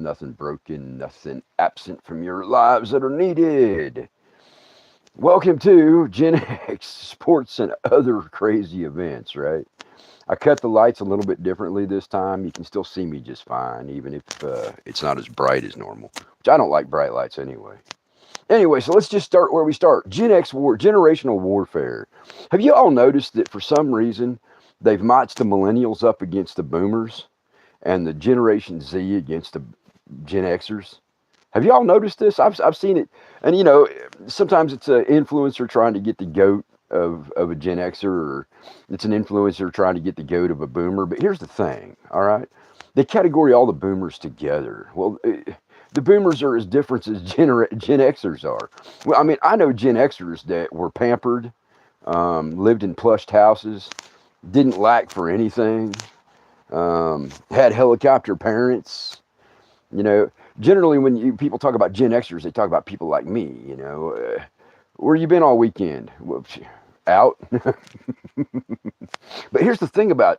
Nothing broken, nothing absent from your lives that are needed. Welcome to Gen X Sports and Other Crazy Events, right? I cut the lights a little bit differently this time. You can still see me just fine, even if it's not as bright as normal, which I don't like bright lights anyway. Anyway, so let's just start where we start. Gen X war, generational warfare. Have you all noticed that for some reason they've matched the millennials up against the boomers and the Generation Z against the Gen Xers? Have you all noticed this? I've seen it, and sometimes it's an influencer trying to get the goat of a Gen Xer, or it's an influencer trying to get the goat of a boomer. But here's the thing, all right? They category all the boomers together. Well, the boomers are as different as Gen Xers are. Well, I mean, I know Gen Xers that were pampered, lived in plushed houses, didn't lack for anything, had helicopter parents. You know, generally when people talk about Gen Xers, they talk about people like me. Where you been all weekend? Well, out. But here's the thing about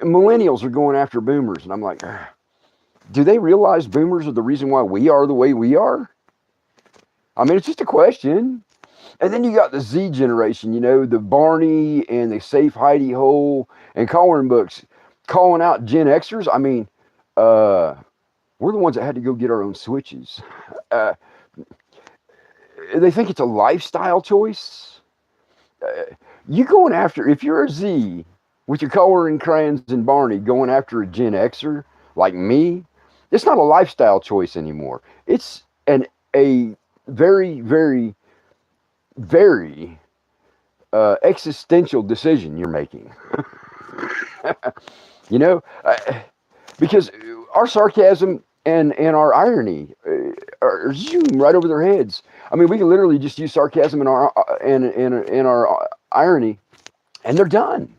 millennials are going after boomers, and I'm like, do they realize boomers are the reason why we are the way we are? I mean, it's just a question. And then you got the Z generation, the Barney and the Safe Heidi Hole and coloring books calling out Gen Xers. I mean, we're the ones that had to go get our own switches. They think it's a lifestyle choice. You going after, if you're a Z with your coloring crayons and Barney going after a Gen Xer like me, it's not a lifestyle choice anymore. It's a very, very, very existential decision you're making. you know, because our sarcasm and our irony are zoom right over their heads. I mean, we can literally just use sarcasm and our irony, and they're done.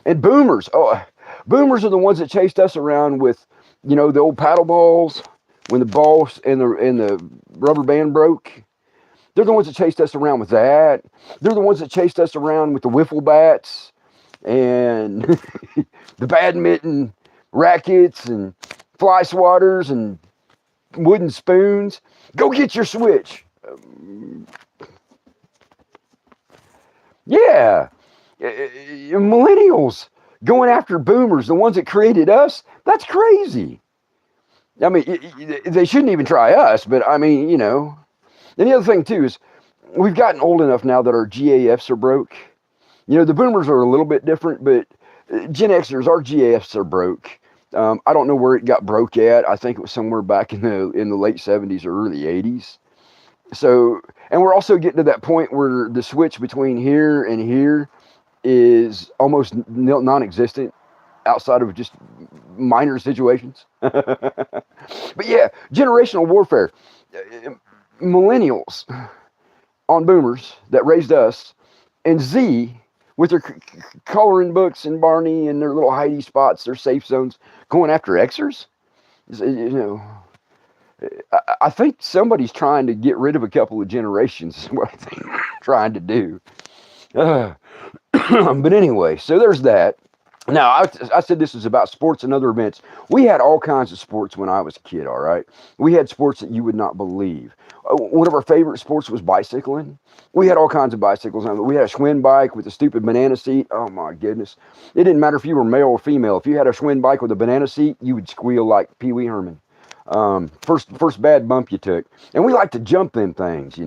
And boomers are the ones that chased us around with, the old paddle balls when the balls and the rubber band broke. They're the ones that chased us around with that. They're the ones that chased us around with the wiffle bats and the badminton rackets and fly swatters and wooden spoons. Go get your switch. Yeah. Millennials going after boomers, the ones that created us, that's crazy. I mean, they shouldn't even try us, but I mean, And the other thing, too, is we've gotten old enough now that our GAFs are broke. The boomers are a little bit different, but Gen Xers, our GAFs are broke. I don't know where it got broke at. I think it was somewhere back in the late 70s or early 80s. So, and we're also getting to that point where the switch between here and here is almost non-existent outside of just minor situations. But yeah, generational warfare. Millennials on boomers that raised us, and Z with their coloring books and Barney and their little Heidi spots, their safe zones, going after Xers. I think somebody's trying to get rid of a couple of generations. Is what I think they're trying to do. But anyway, so there's that. Now, I said this is about sports and other events. We had all kinds of sports when I was a kid, all right? We had sports that you would not believe. One of our favorite sports was bicycling. We had all kinds of bicycles. We had a Schwinn bike with a stupid banana seat. Oh, my goodness. It didn't matter if you were male or female. If you had a Schwinn bike with a banana seat, you would squeal like Pee Wee Herman. First bad bump you took. And we like to jump them things,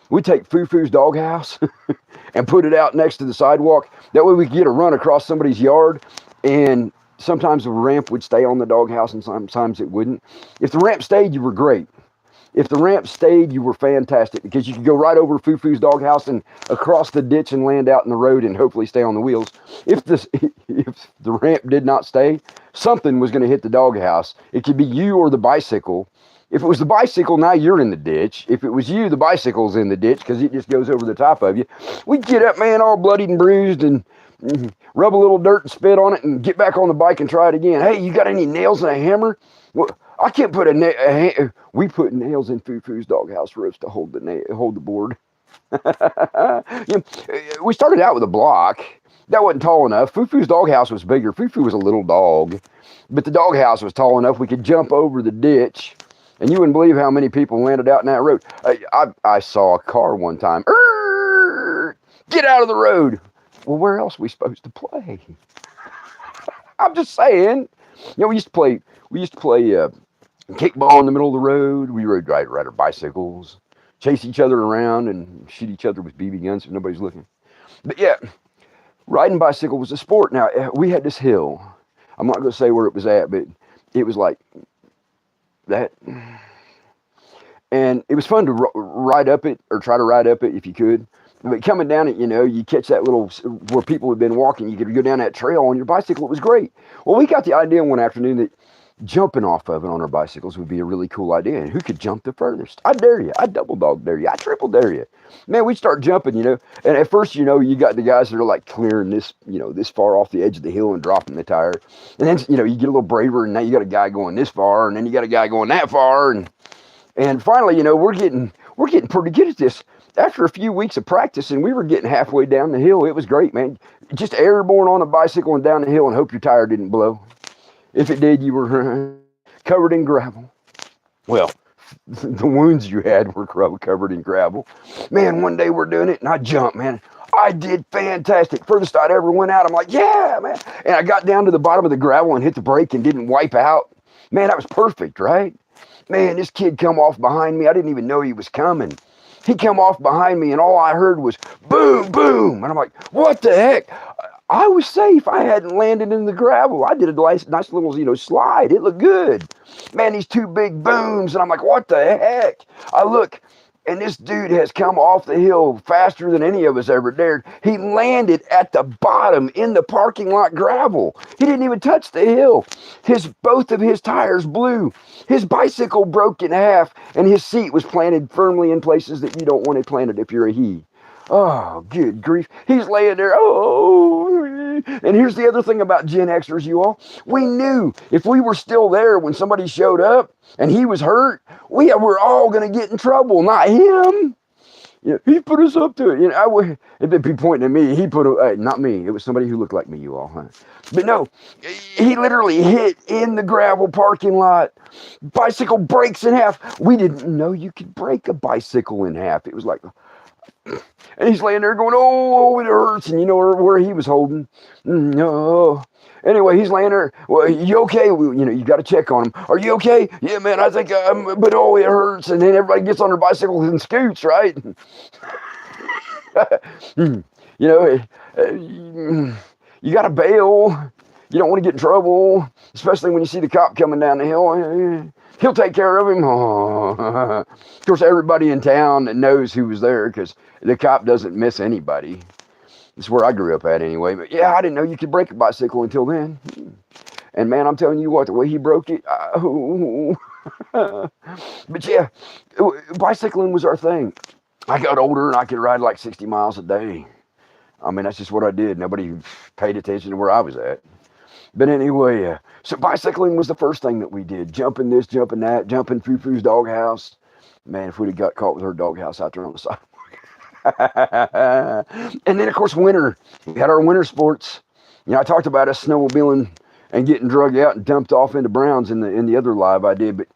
We'd take Foo-Foo's doghouse and put it out next to the sidewalk. That way we could get a run across somebody's yard, and sometimes the ramp would stay on the doghouse and sometimes it wouldn't. If the ramp stayed, you were great. If the ramp stayed, you were fantastic because you could go right over Foo-Foo's doghouse and across the ditch and land out in the road and hopefully stay on the wheels. If the ramp did not stay, something was going to hit the doghouse. It could be you or the bicycle. If it was the bicycle, now you're in the ditch. If it was you, the bicycle's in the ditch because it just goes over the top of you. We'd get up, man, all bloodied and bruised and rub a little dirt and spit on it and get back on the bike and try it again. Hey, you got any nails and a hammer? Well, I can't put we put nails in Foo-Foo's doghouse ropes to hold the board. We started out with a block. That wasn't tall enough. Fufu's doghouse was bigger. Fufu was a little dog, but the doghouse was tall enough we could jump over the ditch. And you wouldn't believe how many people landed out in that road. I saw a car one time. Get out of the road. Well, where else are we supposed to play? I'm just saying. You know, we used to play kickball in the middle of the road. We rode our bicycles, chase each other around, and shoot each other with BB guns if nobody's looking. But yeah, riding bicycle was a sport. Now, we had this hill. I'm not going to say where it was at, but it was like that. And it was fun to ride up it, or try to ride up it if you could. But coming down it, you know, you catch that little, where people had been walking, you could go down that trail on your bicycle. It was great. Well, we got the idea one afternoon that jumping off of it on our bicycles would be a really cool idea. And who could jump the furthest? I dare you. I double dog dare you. I triple dare you. Man, we'd start jumping, you know. And at first, you know, you got the guys that are like clearing this, you know, this far off the edge of the hill and dropping the tire. And then, you know, you get a little braver, and now you got a guy going this far, and then you got a guy going that far. And finally, you know, we're getting pretty good at this. After a few weeks of practicing, we were getting halfway down the hill. It was great, man. Just airborne on a bicycle and down the hill and hope your tire didn't blow. If it did, you were covered in gravel. Well, the wounds you had were covered in gravel. Man, one day we're doing it, and I jumped, man. I did fantastic. Furthest I'd ever went out. I'm like, yeah, man. And I got down to the bottom of the gravel and hit the brake and didn't wipe out. Man, that was perfect, right? Man, this kid come off behind me. I didn't even know he was coming. He come off behind me, and all I heard was boom, boom. And I'm like, what the heck? I was safe. I hadn't landed in the gravel. I did a nice little, you know, slide. It looked good. Man, these two big booms. And I'm like, what the heck? I look, and this dude has come off the hill faster than any of us ever dared. He landed at the bottom in the parking lot gravel. He didn't even touch the hill. Both of his tires blew. His bicycle broke in half, and his seat was planted firmly in places that you don't want it planted if you're a he. Oh, good grief. He's laying there. Oh, and here's the other thing about Gen Xers, you all. We knew if we were still there when somebody showed up and he was hurt, we were all going to get in trouble, not him. You know, he put us up to it. You know, it'd be pointing at me. He put, not me. It was somebody who looked like me, you all. Huh? But no, he literally hit in the gravel parking lot. Bicycle breaks in half. We didn't know you could break a bicycle in half. It was like, and he's laying there going, oh, it hurts. And you know where he was holding? No. Anyway, he's laying there. Well, you okay? Well, you know, you got to check on him. Are you okay? Yeah, man, I think, but oh, it hurts. And then everybody gets on their bicycles and scoots, right? You know, you got to bail. You don't want to get in trouble, especially when you see the cop coming down the hill. He'll take care of him. Of course, everybody in town that knows who was there, because the cop doesn't miss anybody. That's where I grew up at anyway. But yeah, I didn't know you could break a bicycle until then. And man, I'm telling you what, the way he broke it. But yeah, bicycling was our thing. I got older and I could ride like 60 miles a day. I mean, that's just what I did. Nobody paid attention to where I was at. But anyway, so bicycling was the first thing that we did. Jumping this, jumping that, jumping Fufu's doghouse. Man, if we'd have got caught with her doghouse out there on the sidewalk. And then, of course, winter. We had our winter sports. You know, I talked about us snowmobiling and getting drugged out and dumped off into Browns in the other live I did. But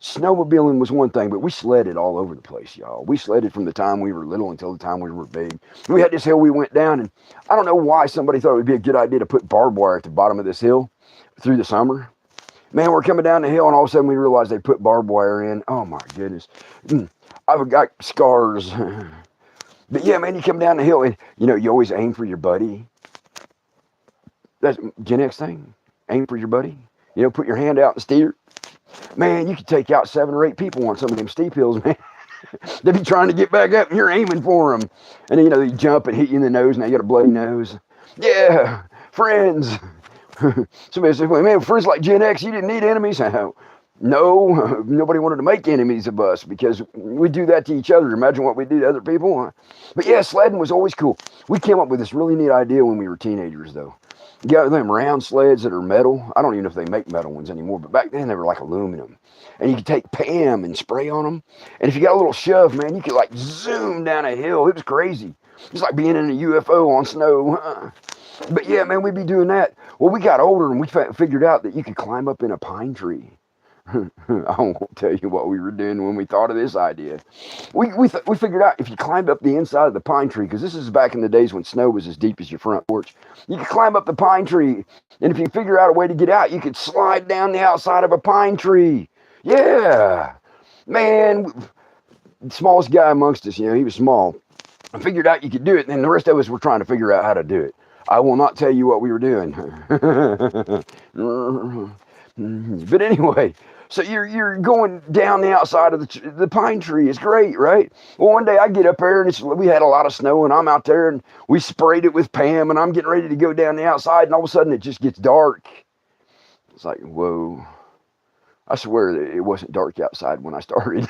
snowmobiling was one thing, but we sledded all over the place, y'all. We sledded from the time we were little until the time we were big. We had this hill we went down, and I don't know why somebody thought it would be a good idea to put barbed wire at the bottom of this hill through the summer. Man, we're coming down the hill, and all of a sudden we realized they put barbed wire in. Oh, my goodness. I've got scars. But yeah, man, you come down the hill, and, you know, you always aim for your buddy. That's GenX thing. Aim for your buddy. You know, put your hand out and steer. Man, you could take out 7 or 8 people on some of them steep hills, man. They'd be trying to get back up, and you're aiming for them. And then, you know, they jump and hit you in the nose, and now you got a bloody nose. Yeah, friends. Somebody said, well, man, friends like Gen X, you didn't need enemies. No, nobody wanted to make enemies of us because we do that to each other. Imagine what we do to other people. But yeah, sledding was always cool. We came up with this really neat idea when we were teenagers, though. You got them round sleds that are metal. I don't even know if they make metal ones anymore, but back then they were like aluminum. And you could take Pam and spray on them. And if you got a little shove, man, you could like zoom down a hill. It was crazy. It's like being in a UFO on snow. But yeah, man, we'd be doing that. Well, we got older and we figured out that you could climb up in a pine tree. I won't tell you what we were doing when we thought of this idea. We figured out if you climbed up the inside of the pine tree, because this is back in the days when snow was as deep as your front porch, you could climb up the pine tree, and if you figure out a way to get out, you could slide down the outside of a pine tree. Yeah, man, smallest guy amongst us, he was small. I figured out you could do it, and then the rest of us were trying to figure out how to do it. I will not tell you what we were doing. But anyway, so you're going down the outside of the pine tree. It's great, right? Well, one day I get up there and we had a lot of snow, and I'm out there and we sprayed it with Pam, and I'm getting ready to go down the outside, and all of a sudden it just gets dark. It's like, whoa. I swear that it wasn't dark outside when I started.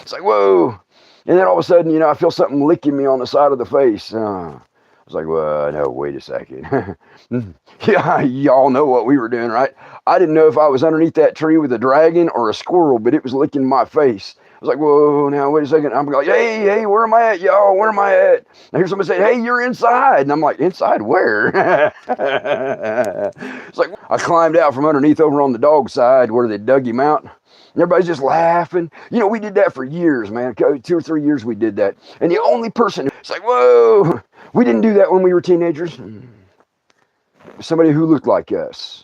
It's like, whoa. And then all of a sudden, I feel something licking me on the side of the face. I was like, well, no, wait a second. Yeah, y'all know what we were doing, right? I didn't know if I was underneath that tree with a dragon or a squirrel, but it was licking my face. I was like, whoa, now, wait a second. I'm like, hey, where am I at, y'all? Where am I at? And I hear somebody say, hey, you're inside. And I'm like, inside where? It's like, I climbed out from underneath over on the dog side where they dug him out. And everybody's just laughing. We did that for years, man. 2 or 3 years we did that. And the only person, it's like, whoa, we didn't do that when we were teenagers. Somebody who looked like us.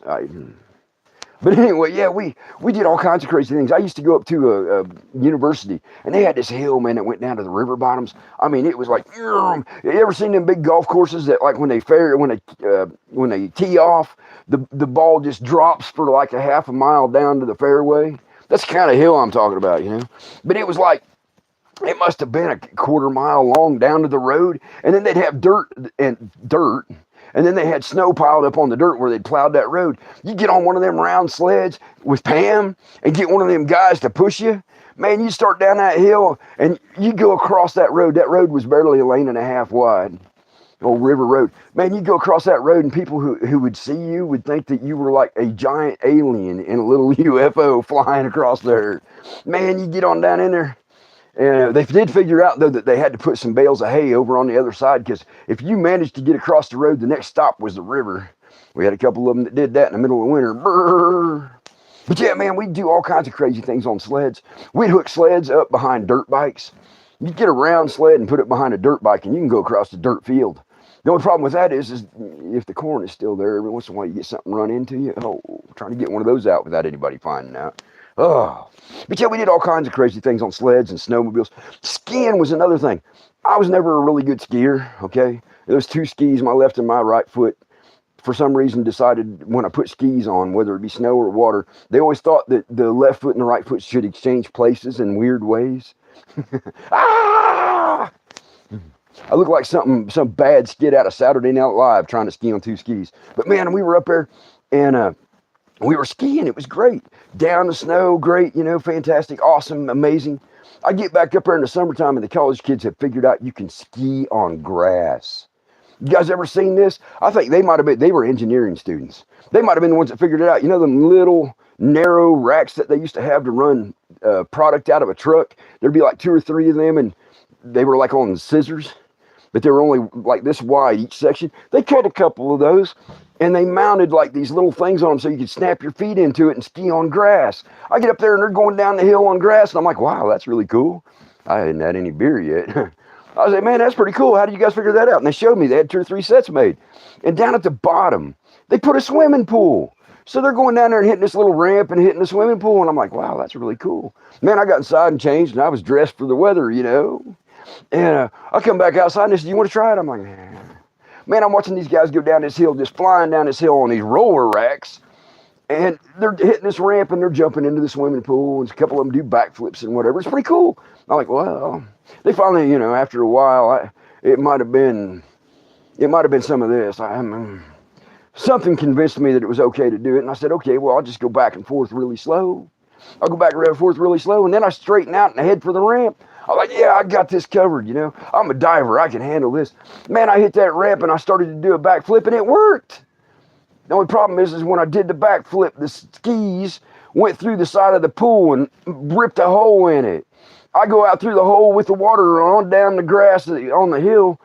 But anyway, yeah, we did all kinds of crazy things. I used to go up to a university, and they had this hill, man, that went down to the river bottoms. I mean, it was like, you ever seen them big golf courses that, like, when they tee off, the ball just drops for like a half a mile down to the fairway? That's the kind of hill I'm talking about, But it was like, it must have been a quarter mile long down to the road, and then they'd have dirt, and then they had snow piled up on the dirt where they'd plowed that road. You get on one of them round sleds with Pam and get one of them guys to push you. Man, you start down that hill and you go across that road. That road was barely a lane and a half wide. Old river road. Man, you go across that road and people who would see you would think that you were like a giant alien in a little UFO flying across there. Man, you get on down in there. And they did figure out, though, that they had to put some bales of hay over on the other side, because if you managed to get across the road, the next stop was the river. We had a couple of them that did that in the middle of winter. Brrr. But yeah, man, we'd do all kinds of crazy things on sleds. We'd hook sleds up behind dirt bikes. You'd get a round sled and put it behind a dirt bike, and you can go across the dirt field. The only problem with that is if the corn is still there, every once in a while you get something run into you. Oh, trying to get one of those out without anybody finding out. Oh, but yeah, we did all kinds of crazy things on sleds and snowmobiles. Skiing was another thing. I was never a really good skier, okay? Those two skis, my left and my right foot, for some reason decided when I put skis on, whether it be snow or water, they always thought that the left foot and the right foot should exchange places in weird ways. Ah! I look like some bad skit out of Saturday Night Live trying to ski on two skis. But man, we were up there and we were skiing. It was great. Down the snow, great, fantastic, awesome, amazing. I get back up there in the summertime and the college kids have figured out you can ski on grass. You guys ever seen this? I think they were engineering students. They might have been the ones that figured it out. Them little narrow racks that they used to have to run product out of a truck. There'd be like 2 or 3 of them and they were like on scissors, but they were only like this wide each section. They cut a couple of those and they mounted like these little things on them so you could snap your feet into it and ski on grass. I get up there and they're going down the hill on grass and I'm like, wow, that's really cool. I hadn't had any beer yet. I was like, man, that's pretty cool. How did you guys figure that out? And they showed me they had 2 or 3 sets made. And down at the bottom, they put a swimming pool. So they're going down there and hitting this little ramp and hitting the swimming pool. And I'm like, wow, that's really cool. Man, I got inside and changed and I was dressed for the weather, And I come back outside and they said, you want to try it? I'm like, nah. Man, I'm watching these guys go down this hill, just flying down this hill on these roller racks. And they're hitting this ramp and they're jumping into the swimming pool. And a couple of them do backflips and whatever. It's pretty cool. I'm like, well, they finally, after a while, it might have been some of this. Something convinced me that it was okay to do it. And I said, okay, well, I'll just go back and forth really slow. I'll go back and forth really slow. And then I straighten out and I head for the ramp. I'm like, yeah, I got this covered, I'm a diver. I can handle this. Man, I hit that ramp and I started to do a backflip and it worked. The only problem is when I did the backflip, the skis went through the side of the pool and ripped a hole in it. I go out through the hole with the water on down the grass on the hill,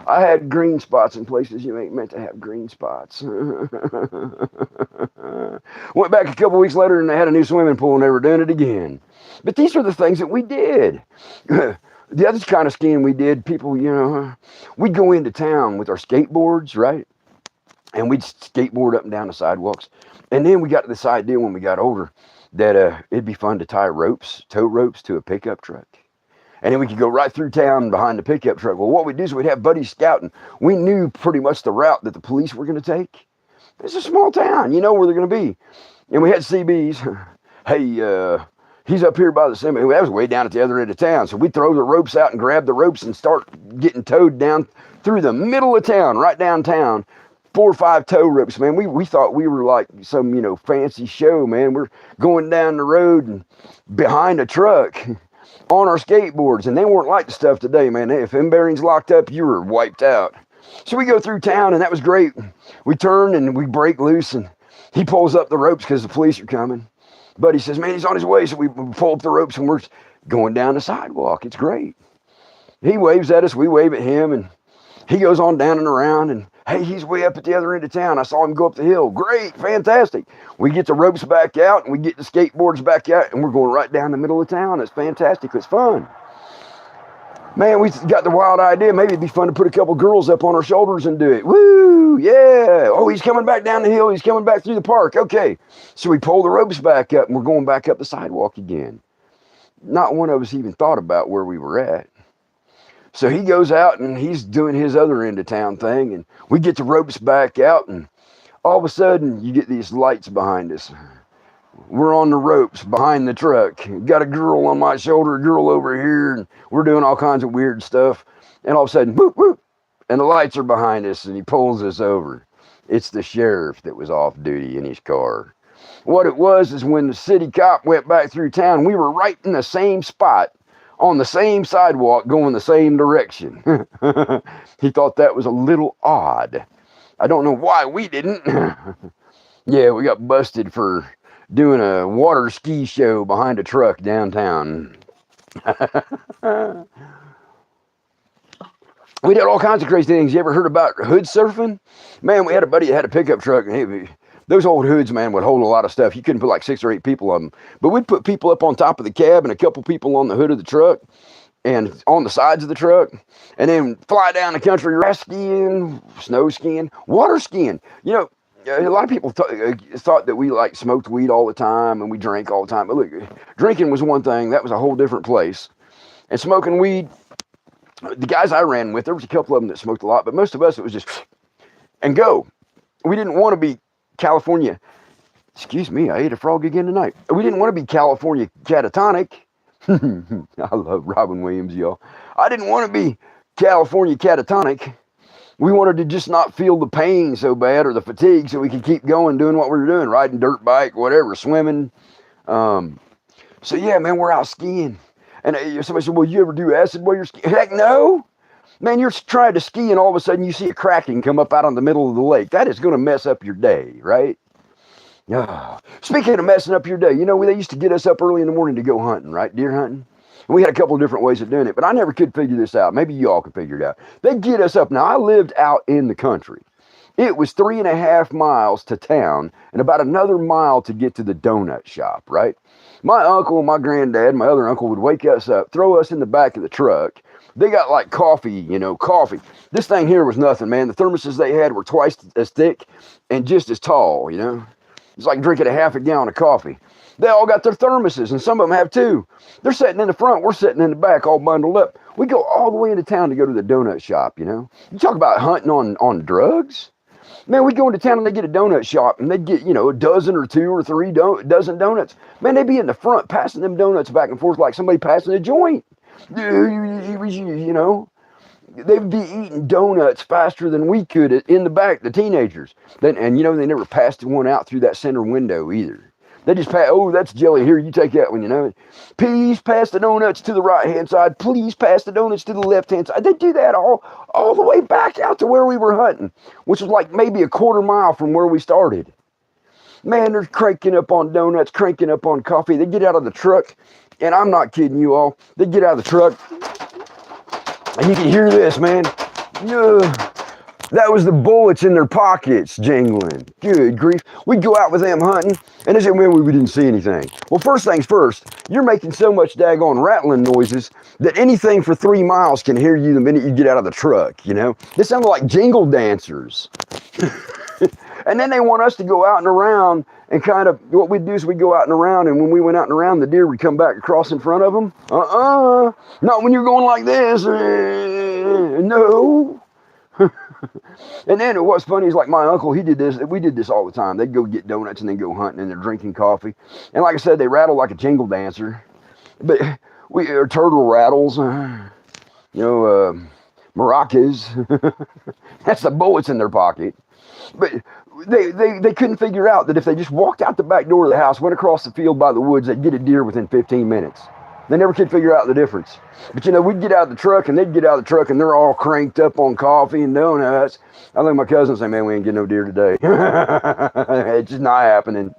I had green spots in places you ain't meant to have green spots. Went back a couple weeks later and they had a new swimming pool and they were doing it again. But these are the things that we did. The other kind of skiing we did, people, we'd go into town with our skateboards, right? And we'd skateboard up and down the sidewalks. And then we got to this idea when we got older that it'd be fun to tie tow ropes to a pickup truck. And then we could go right through town behind the pickup truck. Well, what we'd do is we'd have buddies scouting. We knew pretty much the route that the police were going to take. It's a small town. You know where they're going to be. And we had CBs. Hey, he's up here by the cemetery. That was way down at the other end of town. So we'd throw the ropes out and grab the ropes and start getting towed down through the middle of town, right downtown. 4 or 5 tow ropes, man. We thought we were like some, fancy show, man. We're going down the road and behind a truck on our skateboards, and they weren't like the stuff today, man. If them bearings locked up, you were wiped out. So we go through town, and that was great. We turn and we break loose, and he pulls up the ropes because the police are coming. Buddy says, man, he's on his way. So we pull up the ropes, and we're going down the sidewalk. It's great. He waves at us, we wave at him, and he goes on down and around, and hey, he's way up at the other end of town. I saw him go up the hill. Great, fantastic. We get the ropes back out, and we get the skateboards back out, and we're going right down the middle of town. It's fantastic. It's fun. Man, we got the wild idea. Maybe it'd be fun to put a couple girls up on our shoulders and do it. Woo, yeah. Oh, he's coming back down the hill. He's coming back through the park. Okay. So we pull the ropes back up, and we're going back up the sidewalk again. Not one of us even thought about where we were at. So he goes out and he's doing his other end of town thing, and we get the ropes back out, and all of a sudden you get these lights behind us. We're on the ropes behind the truck. Got a girl on my shoulder, a girl over here, and we're doing all kinds of weird stuff. And all of a sudden, whoop, whoop, and the lights are behind us, and he pulls us over. It's the sheriff that was off duty in his car. What it was is when the city cop went back through town, we were right in the same spot, on the same sidewalk, going the same direction. He thought that was a little odd. I don't know why we didn't. Yeah, we got busted for doing a water ski show behind a truck downtown. We did all kinds of crazy things. You ever heard about hood surfing? Man, we had a buddy that had a pickup truck, and those old hoods, man, would hold a lot of stuff. You couldn't put like 6 or 8 people on them. But we'd put people up on top of the cab and a couple people on the hood of the truck and on the sides of the truck, and then fly down the country, grass skiing, snow skiing, water skiing. A lot of people thought that we like smoked weed all the time and we drank all the time. But look, drinking was one thing. That was a whole different place. And smoking weed, the guys I ran with, there was a couple of them that smoked a lot, but most of us, it was just and go. We didn't want to be California. Excuse me, I ate a frog again tonight. We didn't want to be California catatonic. I love Robin Williams, y'all. I didn't want to be California catatonic. We wanted to just not feel the pain so bad or the fatigue so we could keep going doing what we were doing, riding dirt bike, whatever, swimming. So yeah, man, we're out skiing. And somebody said, well, you ever do acid while you're skiing? Heck no. Man, you're trying to ski and all of a sudden you see a cracking come up out on the middle of the lake. That is going to mess up your day, right? Speaking of messing up your day, they used to get us up early in the morning to go hunting, right? Deer hunting. And we had a couple of different ways of doing it, but I never could figure this out. Maybe you all could figure it out. They'd get us up. Now, I lived out in the country. It was 3.5 miles to town and about another mile to get to the donut shop, right? My uncle and my granddad, my other uncle, would wake us up, throw us in the back of the truck. They got like coffee. Coffee. This thing here was nothing, man. The thermoses they had were twice as thick and just as tall, It's like drinking a half a gallon of coffee. They all got their thermoses, and some of them have 2. They're sitting in the front. We're sitting in the back, all bundled up. We go all the way into town to go to the donut shop, You talk about hunting on drugs. Man, we'd go into town and they'd get a donut shop, and they'd get, a dozen or 2 or 3 dozen donuts. Man, they'd be in the front passing them donuts back and forth like somebody passing a joint. They'd be eating donuts faster than we could in the back, the teenagers. They never passed one out through that center window either. They just pass, oh, that's jelly. Here, you take that one, Please pass the donuts to the right-hand side. Please pass the donuts to the left-hand side. They do that all the way back out to where we were hunting, which was like maybe a quarter mile from where we started. Man, they're cranking up on donuts, cranking up on coffee. They get out of the truck, and I'm not kidding you all. They get out of the truck, and you can hear this, man. Ugh. That was the bullets in their pockets jingling. Good grief. We'd go out with them hunting, and they said, well, we didn't see anything. Well, first things first, you're making so much daggone rattling noises that anything for 3 miles can hear you the minute you get out of the truck, you know? They sounded like jingle dancers. And then they want us to go out and around and kind of, what we'd do is we'd go out and around, and when we went out and around, the deer would come back across in front of them. Not when you're going like this. No. And then what's funny is like my uncle, he did this, we did this all the time. They'd go get donuts and then go hunting and they're drinking coffee. And like I said, they rattle like a jingle dancer. But we are turtle rattles, maracas. That's the bullets in their pocket. But they couldn't figure out that if they just walked out the back door of the house, went across the field by the woods, they'd get a deer within 15 minutes. They never could figure out the difference. But you know, we'd get out of the truck and they'd get out of the truck and they're all cranked up on coffee and donuts. I look at my cousin and say, man, we ain't getting no deer today. It's just not happening.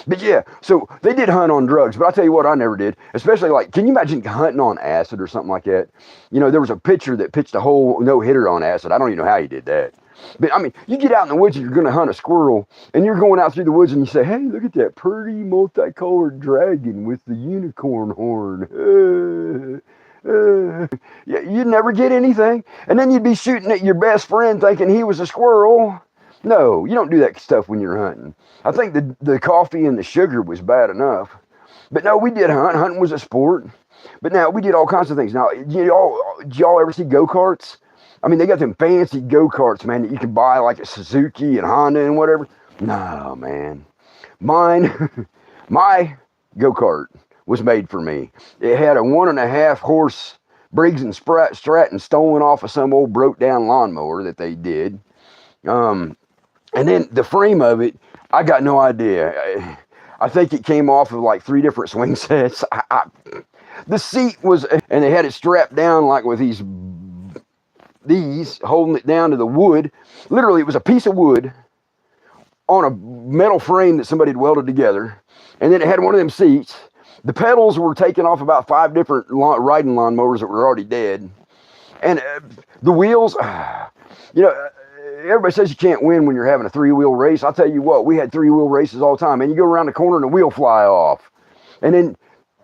But yeah, so they did hunt on drugs, but I'll tell you what I never did, especially like, can you imagine hunting on acid or something like that? You know, there was a pitcher that pitched a whole no-hitter on acid. I don't even know how he did that. But I mean, you get out in the woods and you're going to hunt a squirrel, and you're going out through the woods and you say, hey, look at that pretty multicolored dragon with the unicorn horn. Yeah, you'd never get anything. And then you'd be shooting at your best friend thinking he was a squirrel. No, you don't do that stuff when you're hunting. I think the coffee and the sugar was bad enough. But no, we did hunt. Hunting was a sport. But now, we did all kinds of things. Now, did y'all ever see go-karts? I mean, they got them fancy go-karts, man, that you can buy like a Suzuki and Honda and whatever. No, man. My go-kart was made for me. It had a 1.5 horse Briggs and Stratton stolen off of some old broke down lawnmower that they did. And then the frame of it, I got no idea. I think it came off of like 3 different swing sets. The seat was, and they had it strapped down like with these holding it down to the wood. Literally, it was a piece of wood on a metal frame that somebody had welded together. And then it had one of them seats. The pedals were taken off about 5 different riding lawnmowers that were already dead. And the wheels, everybody says you can't win when you're having a 3-wheel race. I'll tell you what, we had 3-wheel races all the time. And you go around the corner and the wheel fly off. And then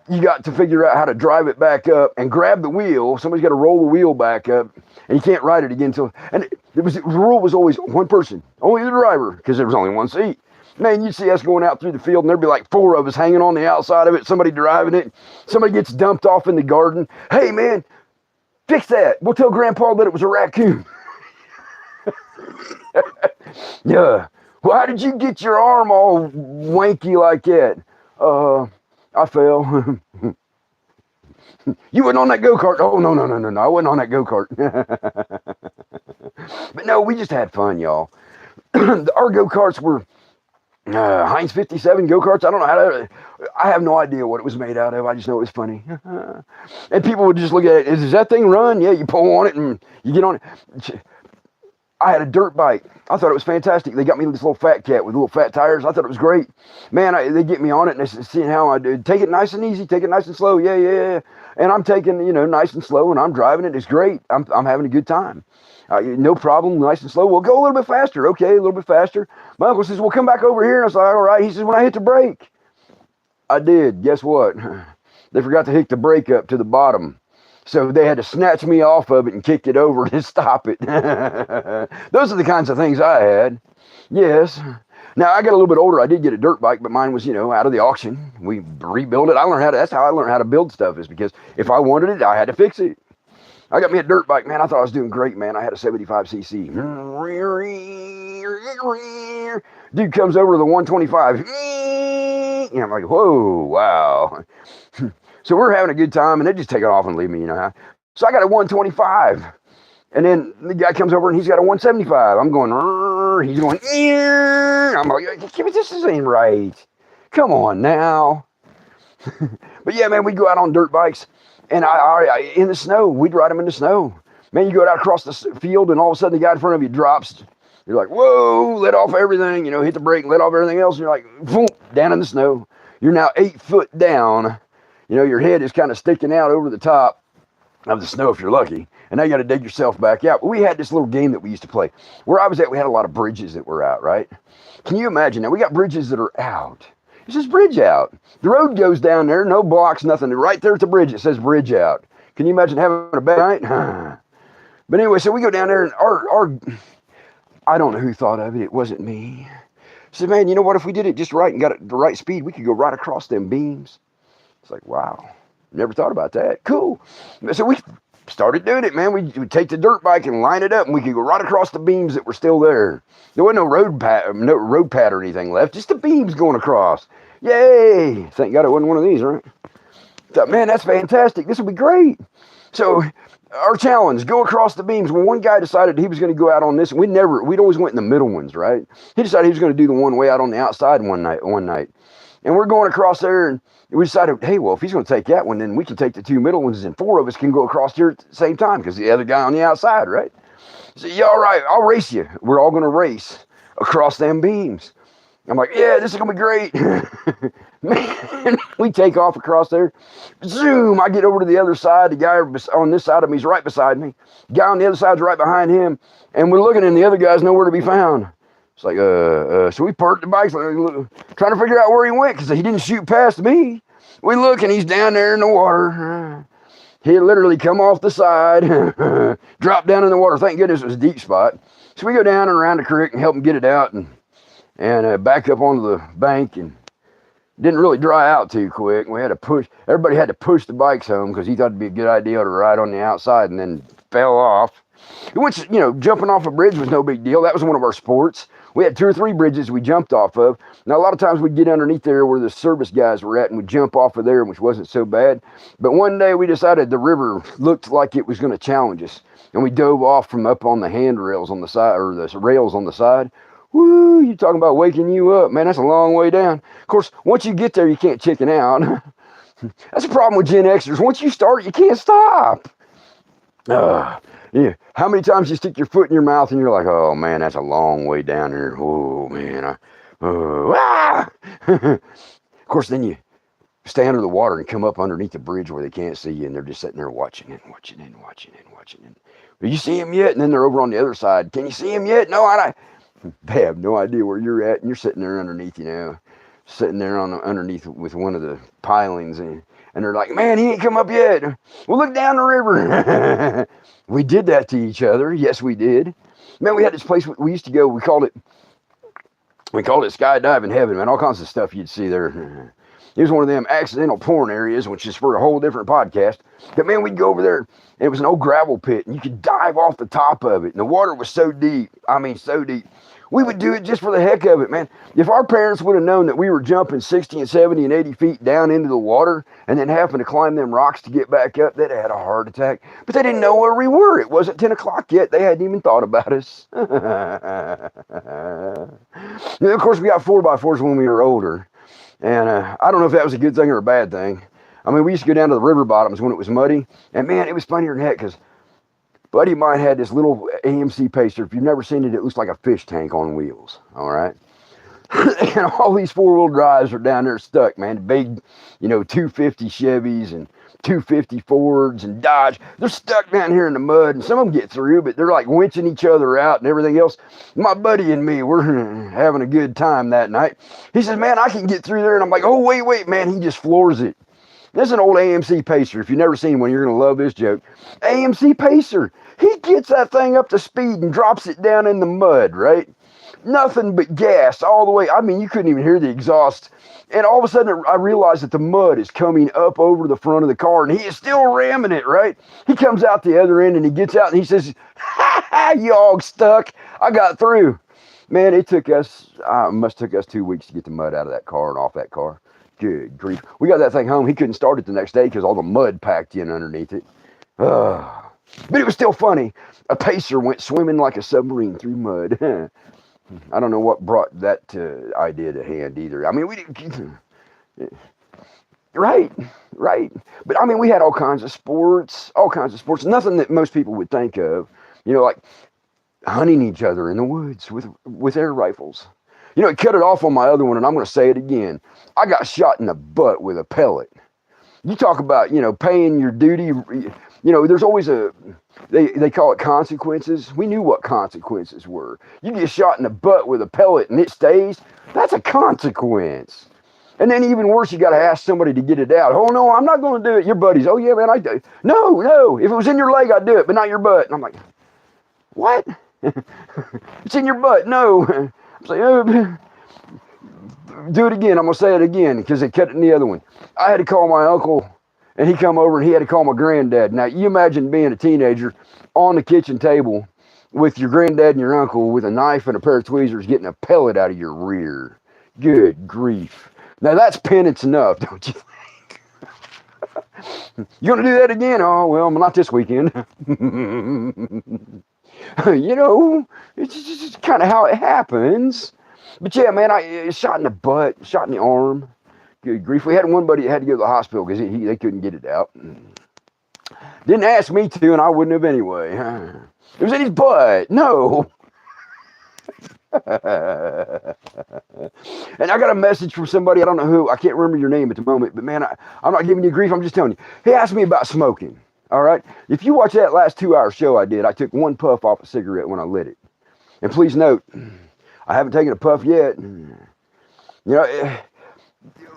you got to figure out how to drive it back up and grab the wheel. Somebody's got to roll the wheel back up, and you can't ride it again until. And the rule was always one person, only the driver, because there was only one seat. Man, you'd see us going out through the field, and there'd be like 4 of us hanging on the outside of it. Somebody driving it. Somebody gets dumped off in the garden. Hey, man, fix that. We'll tell Grandpa that it was a raccoon. Yeah. Well, how did you get your arm all wanky like that? I fell. You weren't on that go-kart. Oh, no. I wasn't on that go-kart. But no, we just had fun, y'all. Our go-karts were Heinz 57 go-karts. I don't know I have no idea what it was made out of. I just know it was funny. And people would just look at it. Does that thing run? Yeah, you pull on it and you get on it. I had a dirt bike. I thought it was fantastic. They got me this little fat cat with little fat tires. I thought it was great. Man, they get me on it and they're seeing how I do. Take it nice and easy. Take it nice and slow. Yeah. And I'm taking, nice and slow and I'm driving it. It's great. I'm having a good time. No problem. Nice and slow. We'll go a little bit faster. Okay, a little bit faster. My uncle says, well, come back over here. And I was like, all right. He says, when I hit the brake. I did. Guess what? They forgot to hook the brake up to the bottom. So they had to snatch me off of it and kick it over to stop it. Those are the kinds of things I had. Yes. Now, I got a little bit older. I did get a dirt bike, but mine was, out of the auction. We rebuilt it. That's how I learned how to build stuff, is because if I wanted it, I had to fix it. I got me a dirt bike, man. I thought I was doing great, man. I had a 75cc. Dude comes over to the 125. And I'm like, whoa, wow. So we're having a good time, and they just take it off and leave me, So I got a 125. And then the guy comes over, and he's got a 175. I'm going, he's going, I'm like, this ain't right. Come on now. But yeah, man, we'd go out on dirt bikes, and I in the snow, we'd ride them in the snow. Man, you go out across the field, and all of a sudden the guy in front of you drops. You're like, whoa, let off everything, hit the brake, let off everything else. And you're like, boom, down in the snow. You're now 8 foot down. Your head is kind of sticking out over the top. of the snow if you're lucky. And now you got to dig yourself back out. But we had this little game that we used to play. Where I was at, we had a lot of bridges that were out, right? Can you imagine? Now we got bridges that are out. It says bridge out. The road goes down there, no blocks, nothing. Right there at the bridge, it says bridge out. Can you imagine having a bad night? But anyway, so we go down there, and our I don't know who thought of it. It wasn't me. I said, man, you know what? If we did it just right and got it the right speed, we could go right across them beams. It's like, wow, never thought about that. Cool. So we started doing it, man. We'd take the dirt bike and line it up, and we could go right across the beams that were still there. There wasn't no road pad or anything left, just the beams going across. Yay! Thank God it wasn't one of these, right? Thought, man, that's fantastic. This will be great. So our challenge, go across the beams. Well, one guy decided he was going to go out on this. We'd always went in the middle ones, right? He decided he was going to do the one way out on the outside one night. And we're going across there, and we decided, hey, well, if he's going to take that one, then we can take the two middle ones, and four of us can go across here at the same time, because the other guy on the outside, right? So, yeah, all right, I'll race you. We're all going to race across them beams. I'm like, yeah, this is going to be great. Man, we take off across there. Zoom, I get over to the other side. The guy on this side of me is right beside me. The guy on the other side is right behind him. And we're looking, and the other guy's nowhere to be found. It's like, so we parked the bikes, trying to figure out where he went, because he didn't shoot past me. We look, and he's down there in the water. He literally come off the side, dropped down in the water. Thank goodness it was a deep spot. So we go down and around the creek and help him get it out, and back up onto the bank, and didn't really dry out too quick. We had to push. Everybody had to push the bikes home because he thought it'd be a good idea to ride on the outside, and then fell off. Which, jumping off a bridge was no big deal. That was one of our sports. We had 2 or 3 bridges we jumped off of. Now, a lot of times we'd get underneath there where the service guys were at, and we'd jump off of there, which wasn't so bad. But one day we decided the river looked like it was going to challenge us, and we dove off from up on the handrails on the side, or the rails on the side. Woo, you talking about waking you up, man, that's a long way down. Of course, once you get there, you can't chicken out. That's the problem with Gen Xers. Once you start, you can't stop. Yeah. How many times you stick your foot in your mouth and you're like, oh man, that's a long way down here. Oh man. Of course, then you stay under the water and come up underneath the bridge where they can't see you, and they're just sitting there watching and watching and watching and watching. And, do you see him yet? And then they're over on the other side. Can you see him yet? No, they have no idea where you're at, and you're sitting there underneath, sitting there underneath with one of the pilings, and they're like, man, he ain't come up yet. Well, look down the river. We did that to each other. Yes, we did. Man, we had this place we used to go. We called it skydiving heaven, man. All kinds of stuff you'd see there. It was one of them accidental porn areas, which is for a whole different podcast. But man, we'd go over there, and it was an old gravel pit, and you could dive off the top of it. And the water was so deep. I mean, so deep. We would do it just for the heck of it, man. If our parents would have known that we were jumping 60 and 70 and 80 feet down into the water and then having to climb them rocks to get back up, they'd have had a heart attack. But they didn't know where we were. It wasn't 10 o'clock yet. They hadn't even thought about us. And of course, we got 4x4s when we were older. And I don't know if that was a good thing or a bad thing. I mean, we used to go down to the river bottoms when it was muddy. And man, it was funnier than heck, because buddy of mine had this little AMC Pacer. If you've never seen it, it looks like a fish tank on wheels. All right. And all these 4-wheel drives are down there stuck, man. Big, 250 Chevys and 250 Fords and Dodge. They're stuck down here in the mud, and some of them get through, but they're like winching each other out and everything else. My buddy and me, we're having a good time that night. He says, man, I can get through there. And I'm like, oh, wait, man. He just floors it. This is an old AMC Pacer. If you've never seen one, you're going to love this joke. AMC Pacer. He gets that thing up to speed and drops it down in the mud, right? Nothing but gas all the way. I mean, you couldn't even hear the exhaust. And all of a sudden, I realized that the mud is coming up over the front of the car, and he is still ramming it, right? He comes out the other end, and he gets out, and he says, ha, you all stuck. I got through. Man, it must took us 2 weeks to get the mud out of that car and off that car. Good grief. We got that thing home. He couldn't start it the next day because all the mud packed in underneath it. But it was still funny. A Pacer went swimming like a submarine through mud. I don't know what brought that idea to hand either. I mean, we didn't. Right. But I mean, we had all kinds of sports. Nothing that most people would think of. Like hunting each other in the woods with air rifles. It cut it off on my other one, and I'm going to say it again. I got shot in the butt with a pellet. You talk about, paying your duty. there's always they call it consequences. We knew what consequences were. You get shot in the butt with a pellet and it stays, that's a consequence. And then even worse, you got to ask somebody to get it out. Oh, no, I'm not going to do it. Your buddies, oh, yeah, man, I do. No, no, if it was in your leg, I'd do it, but not your butt. And I'm like, what? It's in your butt. No. I'm like, oh, do it again. I'm going to say it again because they cut it in the other one. I had to call my uncle, and he come over, and he had to call my granddad. Now, you imagine being a teenager on the kitchen table with your granddad and your uncle with a knife and a pair of tweezers getting a pellet out of your rear. Good grief. Now, that's penance enough, don't you think? You going to do that again? Oh, well, not this weekend. It's just kind of how it happens. But yeah, man, I shot in the butt, shot in the arm. Good grief. We had one buddy that had to go to the hospital because they couldn't get it out. Didn't ask me to, and I wouldn't have anyway. It was in his butt. No. And I got a message from somebody, I don't know who, I can't remember your name at the moment, but man, I'm not giving you grief, I'm just telling you. He asked me about smoking, all right? If you watch that last 2-hour show I did, I took one puff off a cigarette when I lit it. And please note, I haven't taken a puff yet.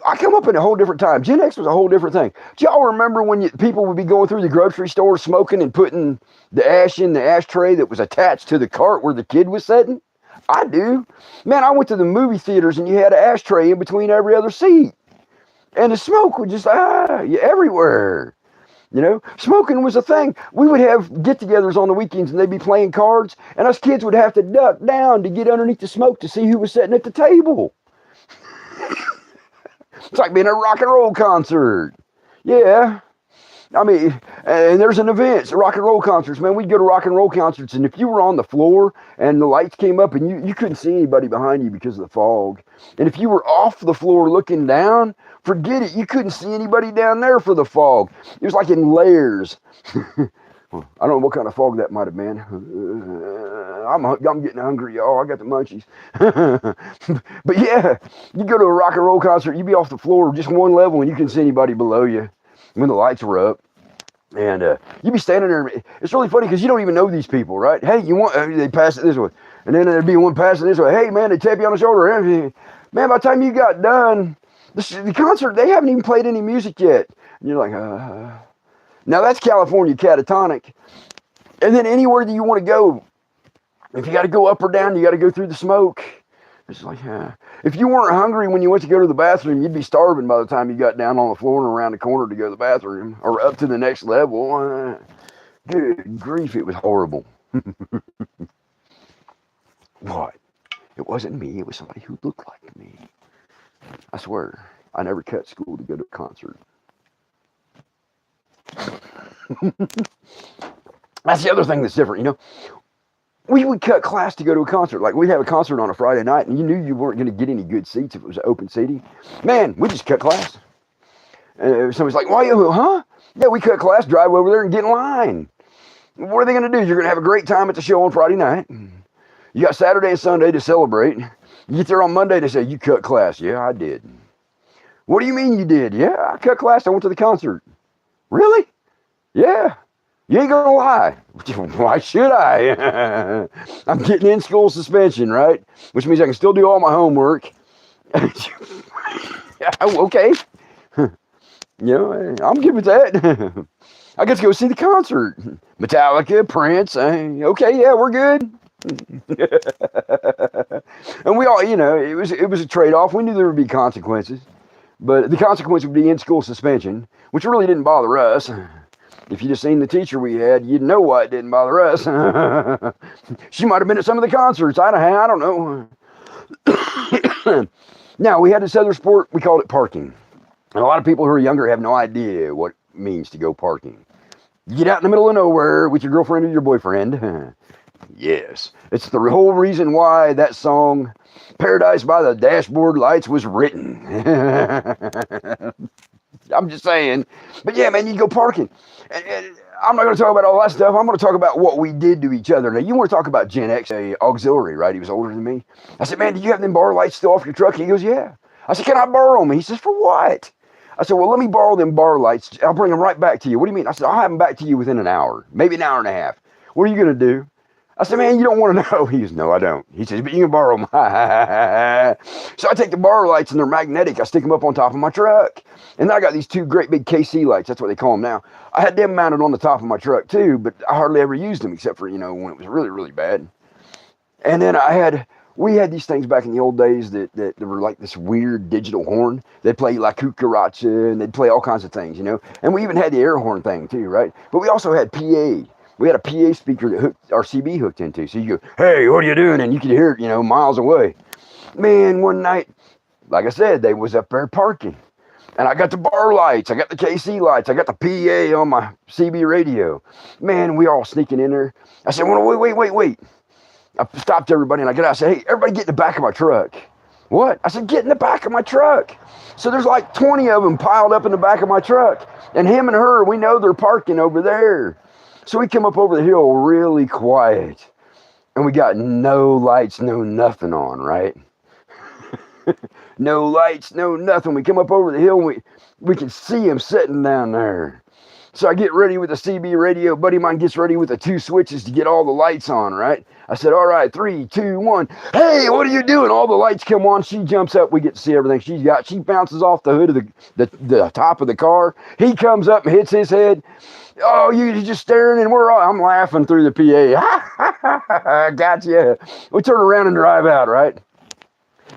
I come up in a whole different time. GenX was a whole different thing. Do y'all remember when people would be going through the grocery store smoking and putting the ash in the ashtray that was attached to the cart where the kid was sitting? I do. Man, I went to the movie theaters and you had an ashtray in between every other seat. And the smoke would just, everywhere. Smoking was a thing. We would have get-togethers on the weekends and they'd be playing cards and us kids would have to duck down to get underneath the smoke to see who was sitting at the table. It's like being at a rock and roll concert. Yeah. I mean, and there's an event, rock and roll concerts, man. We'd go to rock and roll concerts, and if you were on the floor and the lights came up and you couldn't see anybody behind you because of the fog, and if you were off the floor looking down, forget it. You couldn't see anybody down there for the fog. It was like in layers. I don't know what kind of fog that might have been. I'm getting hungry, y'all. I got the munchies. But yeah, you go to a rock and roll concert, you'd be off the floor just one level, and you couldn't see anybody below you when the lights were up. And you'd be standing there. It's really funny because you don't even know these people, right? Hey, you want? They pass it this way, and then there'd be one passing this way. Hey, man, they tap you on the shoulder. Man, by the time you got done, the concert, they haven't even played any music yet. And you're like, Now that's California catatonic. And then anywhere that you want to go, if you got to go up or down, you got to go through the smoke. It's like, if you weren't hungry when you went to go to the bathroom, you'd be starving by the time you got down on the floor and around the corner to go to the bathroom or up to the next level. Good grief, it was horrible. What? It wasn't me. It was somebody who looked like me. I swear, I never cut school to go to a concert. That's the other thing that's different, We would cut class to go to a concert. Like, we'd have a concert on a Friday night, and you knew you weren't going to get any good seats if it was open seating. Man, we just cut class. And somebody's like, why you, huh? Yeah, we cut class, drive over there, and get in line. What are they going to do? You're going to have a great time at the show on Friday night. You got Saturday and Sunday to celebrate. You get there on Monday, they say, you cut class. Yeah, I did. What do you mean you did? Yeah, I cut class. I went to the concert. Really? Yeah. You ain't gonna lie. Why should I? I'm getting in school suspension, right? Which means I can still do all my homework. Okay. I'm good with that. I get to go see the concert. Metallica, Prince. Okay, yeah, we're good. And we all, it was a trade-off. We knew there would be consequences. But the consequence would be in-school suspension, which really didn't bother us. If you'd have seen the teacher we had, you'd know why it didn't bother us. She might have been at some of the concerts. I don't know. Now, we had this other sport. We called it parking. And a lot of people who are younger have no idea what it means to go parking. You get out in the middle of nowhere with your girlfriend or your boyfriend. Yes. It's the whole reason why that song, Paradise by the Dashboard Lights, was written. I'm just saying. But yeah, man, you go parking. And I'm not going to talk about all that stuff. I'm going to talk about what we did to each other. Now, you want to talk about GenX, a auxiliary, right? He was older than me. I said, man, do you have them bar lights still off your truck? He goes, yeah. I said, can I borrow them? He says, for what? I said, well, let me borrow them bar lights. I'll bring them right back to you. What do you mean? I said, I'll have them back to you within an hour, maybe an hour and a half. What are you going to do? I said, man, you don't want to know. He goes, no, I don't. He says, but you can borrow them. So I take the bar lights, and they're magnetic. I stick them up on top of my truck. And then I got these two great big KC lights. That's what they call them now. I had them mounted on the top of my truck too, but I hardly ever used them except for, when it was really, really bad. And then we had these things back in the old days that were like this weird digital horn. They'd play like cucaracha, and they'd play all kinds of things, And we even had the air horn thing too, right? But we also had PA. We had a PA speaker that our CB hooked into. So you go, hey, what are you doing? And you could hear it, miles away. Man, one night, like I said, they was up there parking. And I got the bar lights. I got the KC lights. I got the PA on my CB radio. Man, we all sneaking in there. I said, well, wait. I stopped everybody and I got out. I said, hey, everybody get in the back of my truck. What? I said, get in the back of my truck. So there's like 20 of them piled up in the back of my truck. And him and her, we know they're parking over there. So we come up over the hill really quiet. And we got no lights, no nothing on, right? No lights, no nothing. We come up over the hill and we can see him sitting down there. So I get ready with the CB radio. Buddy of mine gets ready with the 2 switches to get all the lights on, right? I said, all right, 3, 2, 1. Hey, what are you doing? All the lights come on. She jumps up. We get to see everything she's got. She bounces off the hood of the top of the car. He comes up and hits his head. Oh, you're just staring, and I'm laughing through the PA. Gotcha. We turn around and drive out, right?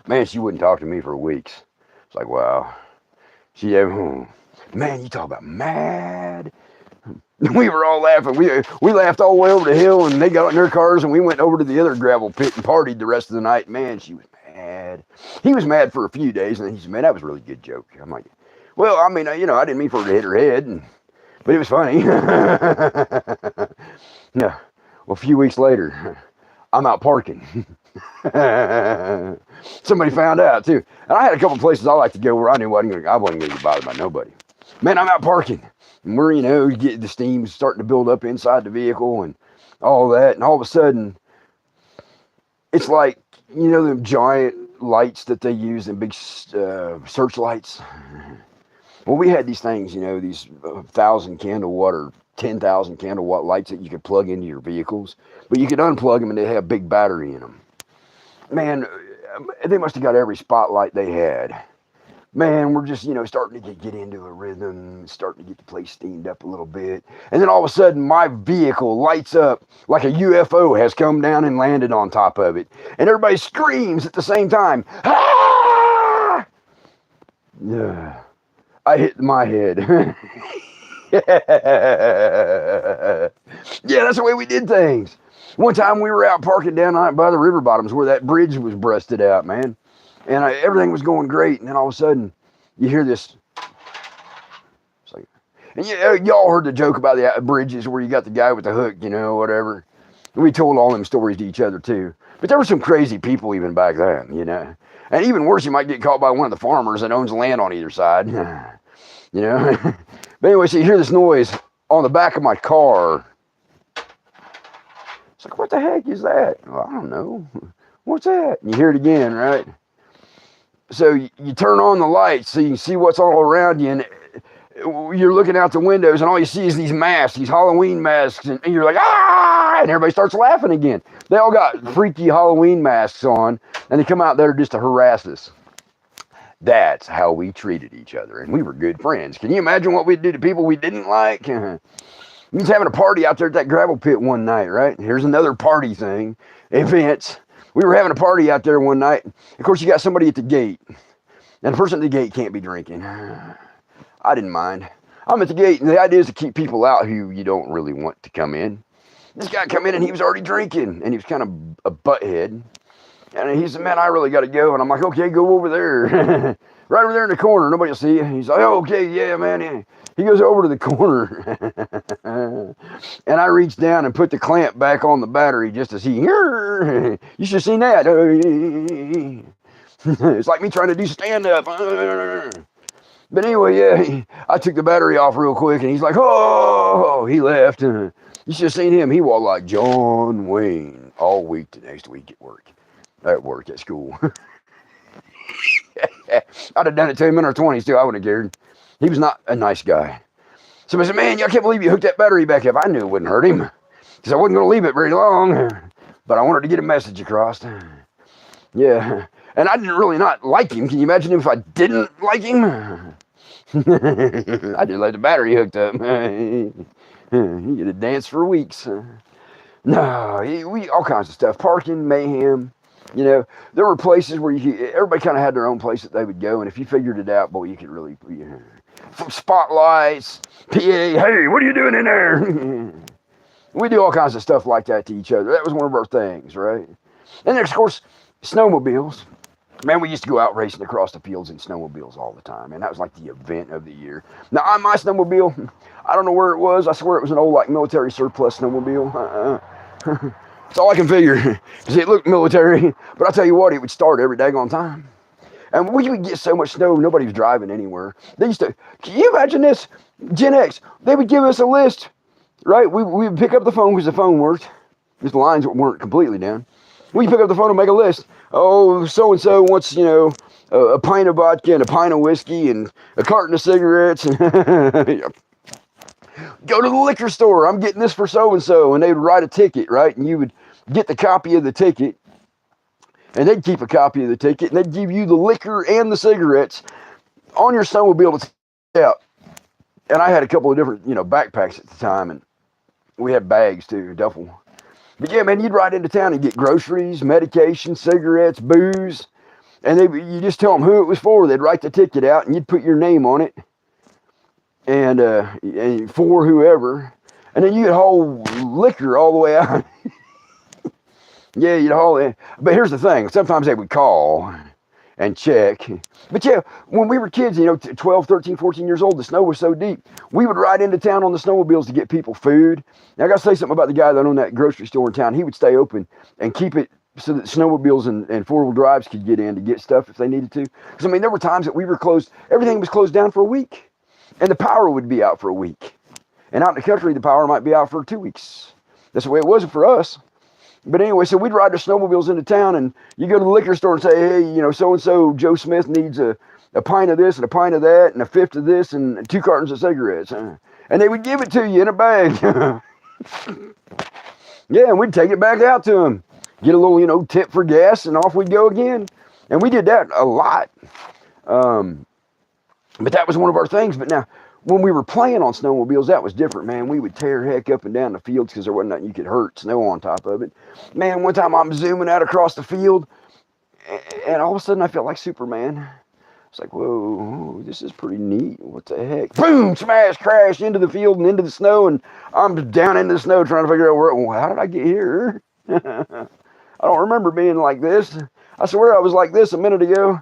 Man, she wouldn't talk to me for weeks. It's like, wow. Man, you talk about mad. We were all laughing. We laughed all the way over the hill, and they got in their cars, and we went over to the other gravel pit and partied the rest of the night. Man, she was mad. He was mad for a few days, and then he said, man, that was a really good joke. I'm like, well, I mean, I didn't mean for her to hit her head, but it was funny. Yeah. Well, a few weeks later, I'm out parking. Somebody found out too. And I had a couple places I like to go where I knew I wasn't going to get bothered by nobody. Man, I'm out parking. And we're, you get the steam starting to build up inside the vehicle and all that. And all of a sudden, it's like, them giant lights that they use in big searchlights. Well, we had these things, these 1,000 candle watt or 10,000 candle watt lights that you could plug into your vehicles. But you could unplug them and they have a big battery in them. Man, they must have got every spotlight they had. Man, we're just, starting to get into a rhythm, starting to get the place steamed up a little bit. And then all of a sudden, my vehicle lights up like a UFO has come down and landed on top of it. And everybody screams at the same time. Ah! Yeah, I hit my head. Yeah, that's the way we did things. One time we were out parking down by the river bottoms where that bridge was busted out, man. And everything was going great. And then all of a sudden, you hear this. It's like, and y'all heard the joke about the bridges where you got the guy with the hook, whatever. And we told all them stories to each other, too. But there were some crazy people even back then, And even worse, you might get caught by one of the farmers that owns land on either side, But anyway, so you hear this noise on the back of my car. It's like, what the heck is that? Well, I don't know. What's that? And you hear it again, right? So you turn on the lights so you can see what's all around you, and you're looking out the windows, and all you see is these masks, these Halloween masks, and you're like, ah! And everybody starts laughing again. They all got freaky Halloween masks on, and they come out there just to harass us. That's how we treated each other, and we were good friends. Can you imagine what we'd do to people we didn't like? We was having a party out there at that gravel pit one night, right? Here's another party thing, events. We were having a party out there one night. Of course, you got somebody at the gate, and the person at the gate can't be drinking. I didn't mind. I'm at the gate, and the idea is to keep people out who you don't really want to come in. This guy come in, and he was already drinking, and he was kind of a butthead. And he said, man, I really got to go. And I'm like, okay, go over there. Right over there in the corner. Nobody will see you. He's like, oh, okay, yeah, man. He goes over to the corner. And I reached down and put the clamp back on the battery just as he, you should have seen that. It's like me trying to do stand-up. But anyway, yeah, I took the battery off real quick, and he's like, oh, he left. You should have seen him. He walked like John Wayne all week the next week at school. I'd have done it to him in our 20s too. I wouldn't have cared. He was not a nice guy. Somebody said, man, I can't believe you hooked that battery back up. I knew it wouldn't hurt him because I wasn't going to leave it very long, but I wanted to get a message across. Yeah, and I didn't really not like him. Can you imagine if I didn't like him? I just let the battery hooked up. He could have danced for weeks. No, we all kinds of stuff. Parking, mayhem. You know, there were places where everybody kind of had their own place that they would go, and if you figured it out, boy, you could really, from spotlights, PA, hey, what are you doing in there? We do all kinds of stuff like that to each other. That was one of our things, right? And then, of course, snowmobiles. Man, we used to go out racing across the fields in snowmobiles all the time, and that was like the event of the year. Now, on my snowmobile, I don't know where it was. I swear it was an old, like, military surplus snowmobile. That's all I can figure, because it looked military. But I'll tell you what, it would start every daggone time. And we would get so much snow, nobody was driving anywhere. They used to, can you imagine this? GenX, they would give us a list, right? We would pick up the phone because the phone worked, because the lines weren't completely down. We pick up the phone and make a list. Oh, so-and-so wants, a pint of vodka and a pint of whiskey and a carton of cigarettes. Go to the liquor store. I'm getting this for so-and-so. And they would write a ticket, right? And you would get the copy of the ticket. And they'd keep a copy of the ticket. And they'd give you the liquor and the cigarettes on your snowmobile to take out. And I had a couple of different, backpacks at the time. And we had bags too, duffel. But yeah, man, you'd ride into town and get groceries, medication, cigarettes, booze. And you just tell them who it was for. They'd write the ticket out and you'd put your name on it. And for whoever. And then you'd haul liquor all the way out. Yeah, you'd haul it. But here's the thing. Sometimes they would call and check. But yeah, when we were kids, 12, 13, 14 years old, the snow was so deep. We would ride into town on the snowmobiles to get people food. Now, I got to say something about the guy that owned that grocery store in town. He would stay open and keep it so that snowmobiles and four-wheel drives could get in to get stuff if they needed to. Because, there were times that we were closed. Everything was closed down for a week. And the power would be out for a week. And out in the country, the power might be out for 2 weeks. That's the way it was for us. But anyway, so we'd ride the snowmobiles into town, and you go to the liquor store and say, hey, so-and-so Joe Smith needs a pint of this and a pint of that and a fifth of this and 2 cartons of cigarettes. And they would give it to you in a bag. Yeah, and we'd take it back out to them. Get a little, tip for gas, and off we'd go again. And we did that a lot. But that was one of our things. But now, when we were playing on snowmobiles, that was different, man. We would tear heck up and down the fields because there wasn't nothing you could hurt, snow on top of it. Man, one time I'm zooming out across the field, and all of a sudden I felt like Superman. It's like, whoa, this is pretty neat. What the heck? Boom, smash, crash into the field and into the snow, and I'm down into the snow trying to figure out how did I get here? I don't remember being like this. I swear I was like this a minute ago.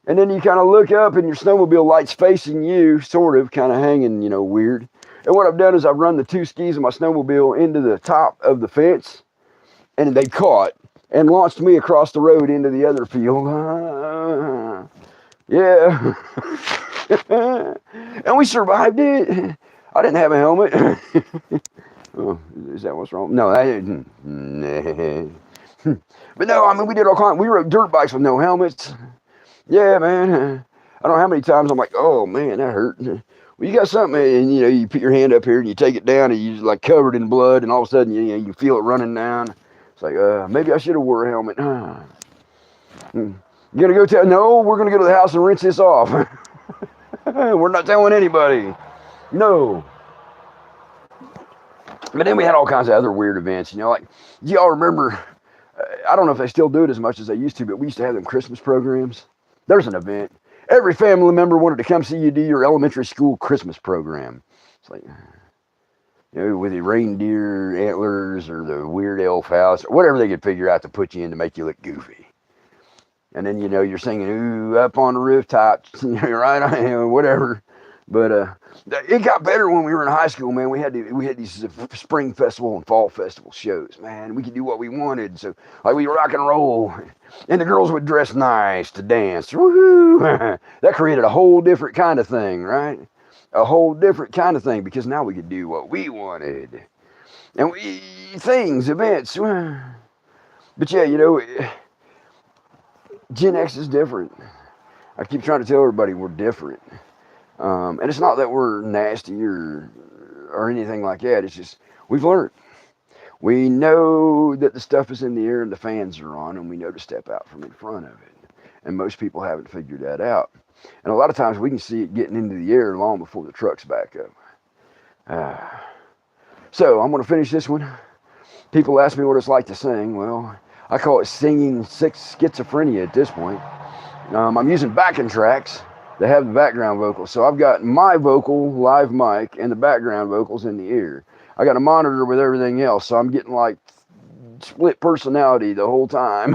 And then you kind of look up and your snowmobile light's facing you, sort of, kind of hanging, weird. And what I've done is I've run the 2 skis of my snowmobile into the top of the fence, and they caught and launched me across the road into the other field. Yeah. And we survived it. I didn't have a helmet. Oh, is that what's wrong? No, I didn't. But no, we did all kinds. We rode dirt bikes with no helmets. Yeah, man. I don't know how many times I'm like, oh, man, that hurt. Well, you got something, and, you put your hand up here, and you take it down, and you're, like, covered in blood, and all of a sudden, you feel it running down. It's like, maybe I should have wore a helmet. You going to go tell? No, we're going to go to the house and rinse this off. We're not telling anybody. No. But then we had all kinds of other weird events, like, y'all remember, I don't know if they still do it as much as they used to, but we used to have them Christmas programs. There's an event. Every family member wanted to come see you do your elementary school Christmas program. It's like, with the reindeer antlers or the weird elf house or whatever they could figure out to put you in to make you look goofy. And then, you're singing, ooh, up on the rooftop, right on, whatever. But it got better when we were in high school, man. We had these spring festival and fall festival shows, man. We could do what we wanted. So, like, we rock and roll. And the girls would dress nice to dance. Woohoo! That created a whole different kind of thing, right? A whole different kind of thing, because now we could do what we wanted. And events. But yeah, Gen X is different. I keep trying to tell everybody we're different. And it's not that we're nasty or anything like that. It's just we've learned. We know that the stuff is in the air and the fans are on, and we know to step out from in front of it. And most people haven't figured that out. And a lot of times we can see it getting into the air long before the truck's back up. So I'm going to finish this one. People ask me what it's like to sing. Well, I call it singing schizophrenia at this point. I'm using backing tracks that have the background vocals. So I've got my vocal, live mic, and the background vocals in the ear. I got a monitor with everything else, so I'm getting like split personality the whole time.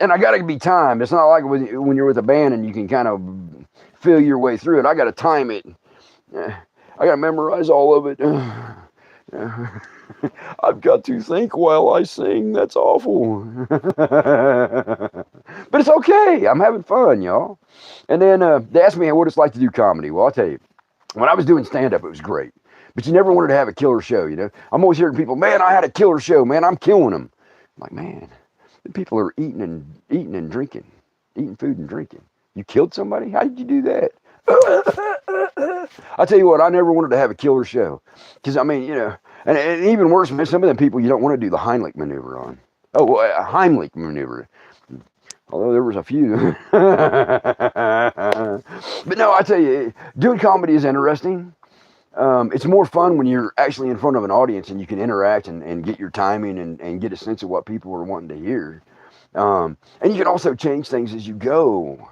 And I got to be timed. It's not like when you're with a band and you can kind of feel your way through it. I got to time it. I got to memorize all of it. I've got to think while I sing. That's awful. But it's okay. I'm having fun, y'all. And then they asked me what it's like to do comedy. Well, I'll tell you, when I was doing stand-up, it was great. But you never wanted to have a killer show, you know? I'm always hearing people, man, I had a killer show, man, I'm killing them. I'm like, man, the people are eating and drinking, eating food and drinking. You killed somebody? How did you do that? I tell you what, I never wanted to have a killer show. Because, I mean, you know, and even worse, man, some of them people you don't want to do the Heimlich maneuver on. Oh, well, a Heimlich maneuver. Although there was a few. But no, I tell you, doing comedy is interesting. It's more fun when you're actually in front of an audience and you can interact and get your timing and get a sense of what people are wanting to hear. And you can also change things as you go.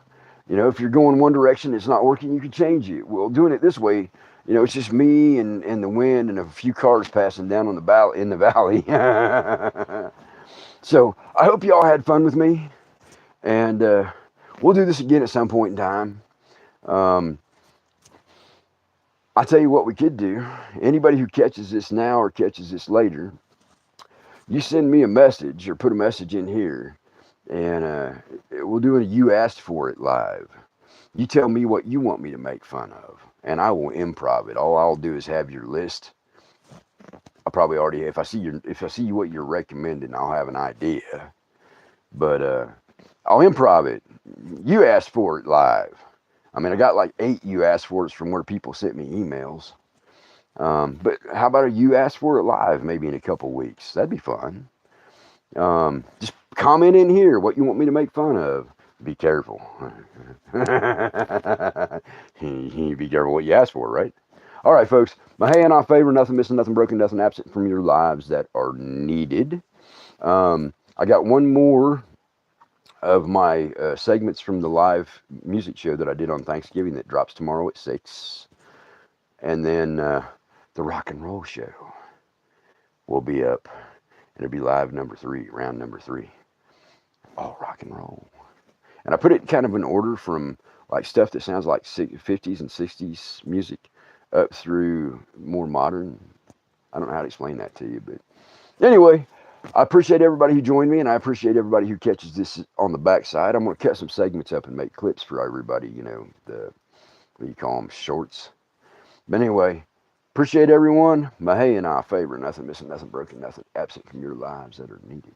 You know, if you're going one direction, it's not working, you can change it. Well, doing it this way, you know, it's just me and the wind and a few cars passing down on in the valley. So I hope y'all had fun with me. And we'll do this again at some point in time. I'll tell you what we could do. Anybody who catches this now or catches this later, you send me a message or put a message in here, and we'll do a You Asked For It live. You tell me what you want me to make fun of, and I will improv it. All I'll do is have your list. I probably already, if I see what you're recommending, I'll have an idea. But I'll improv it. You asked for it live. I mean, I got like 8 You Asked For It from where people sent me emails. But how about a You Asked For It live maybe in a couple weeks? That'd be fun. Just comment in here what you want me to make fun of. Be careful. Be careful what you ask for, right? All right, folks. Mahe and I favor nothing missing, nothing broken, nothing absent from your lives that are needed. I got one more of my segments from the live music show that I did on Thanksgiving that drops tomorrow at 6. And then the rock and roll show will be up. And it'll be live number 3, round number 3. All rock and roll. And I put it kind of in order from like stuff that sounds like 50s and 60s music up through more modern. I don't know how to explain that to you, but anyway, I appreciate everybody who joined me, and I appreciate everybody who catches this on the backside. I'm going to cut some segments up and make clips for everybody, you know, what do you call them, shorts. But anyway, appreciate everyone. Mahe and I favor nothing missing, nothing broken, nothing absent from your lives that are needed.